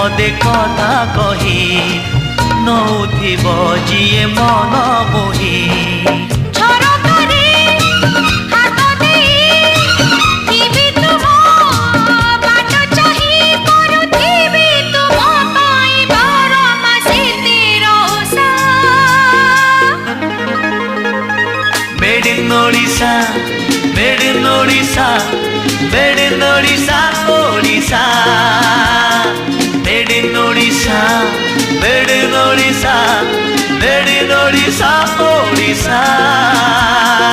पदे कथा कही नौथिब जिए मन मोही Odisha, made in Odisha, made in Odisha, Odisha, made in Odisha, made in Odisha, made in Odisha, Odisha.